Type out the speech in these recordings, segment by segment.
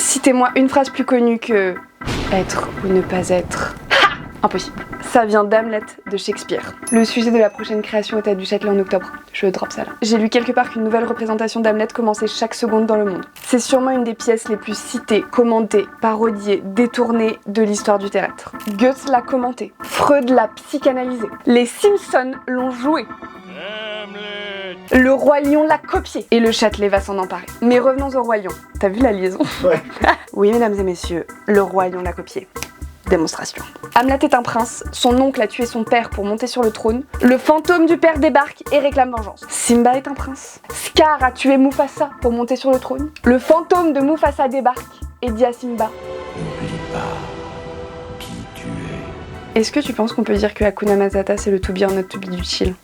Citez-moi une phrase plus connue que être ou ne pas être. Ha! Impossible. Ça vient d'Hamlet de Shakespeare. Le sujet de la prochaine création au Théâtre du Châtelet en octobre. Je drop ça là. J'ai lu quelque part qu'une nouvelle représentation d'Hamlet commençait chaque seconde dans le monde. C'est sûrement une des pièces les plus citées, commentées, parodiées, détournées de l'histoire du théâtre. Goethe l'a commenté. Freud l'a psychanalysé. Les Simpsons l'ont joué. Le Roi Lion l'a copié et le Châtelet va s'en emparer. Mais revenons au Roi Lion. T'as vu la liaison? Ouais. Oui, mesdames et messieurs, le Roi Lion l'a copié. Démonstration. Hamlet est un prince, son oncle a tué son père pour monter sur le trône, le fantôme du père débarque et réclame vengeance. Simba est un prince, Scar a tué Mufasa pour monter sur le trône, le fantôme de Mufasa débarque et dit à Simba: N'oublie pas qui tu es. Est-ce que tu penses qu'on peut dire que Hakuna Matata c'est le to be or not to be du chill?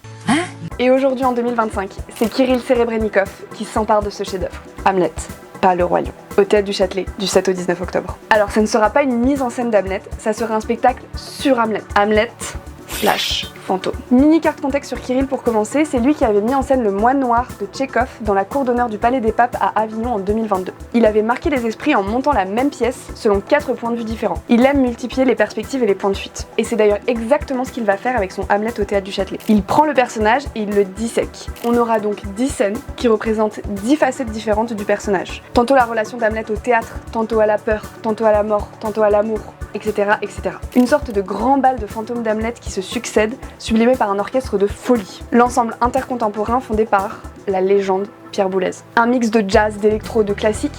Et aujourd'hui en 2025, c'est Kirill Serebrennikov qui s'empare de ce chef-d'œuvre. Hamlet, pas le Roi Lion. Au Théâtre du Châtelet, du 7 au 19 octobre. Alors ça ne sera pas une mise en scène d'Hamlet, ça sera un spectacle sur Hamlet. Hamlet / fantôme. Mini carte contexte sur Kirill pour commencer, c'est lui qui avait mis en scène le Moine Noir de Tchekhov dans la cour d'honneur du Palais des Papes à Avignon en 2022. Il avait marqué les esprits en montant la même pièce selon 4 points de vue différents. Il aime multiplier les perspectives et les points de fuite. Et c'est d'ailleurs exactement ce qu'il va faire avec son Hamlet au Théâtre du Châtelet. Il prend le personnage et il le dissèque. On aura donc 10 scènes qui représentent 10 facettes différentes du personnage. Tantôt la relation d'Hamlet au théâtre, tantôt à la peur, tantôt à la mort, tantôt à l'amour, etc., etc. Une sorte de grand bal de fantômes d'Hamlet qui se succèdent, sublimé par un orchestre de folie. L'ensemble intercontemporain fondé par la légende Pierre Boulez. Un mix de jazz, d'électro, de classique,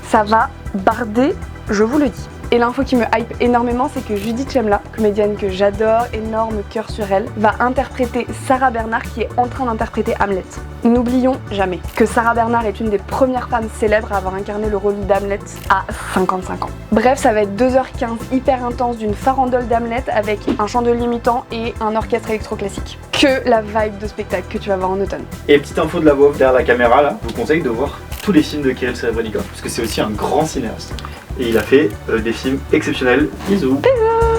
ça va barder, je vous le dis. Et l'info qui me hype énormément, c'est que Judith Chemla, comédienne que j'adore, énorme cœur sur elle, va interpréter Sarah Bernard qui est en train d'interpréter Hamlet. N'oublions jamais que Sarah Bernard est une des premières femmes célèbres à avoir incarné le rôle d'Hamlet à 55 ans. Bref, ça va être 2h15 hyper intense d'une farandole d'Hamlet avec un chant de limitant et un orchestre électroclassique. Que la vibe de spectacle que tu vas voir en automne. Et petite info de la voix off derrière la caméra là, je vous conseille de voir tous les films de Kirill Serebrennikov parce que c'est aussi un grand cinéaste. Et il a fait des films exceptionnels. Bisous. Bisous.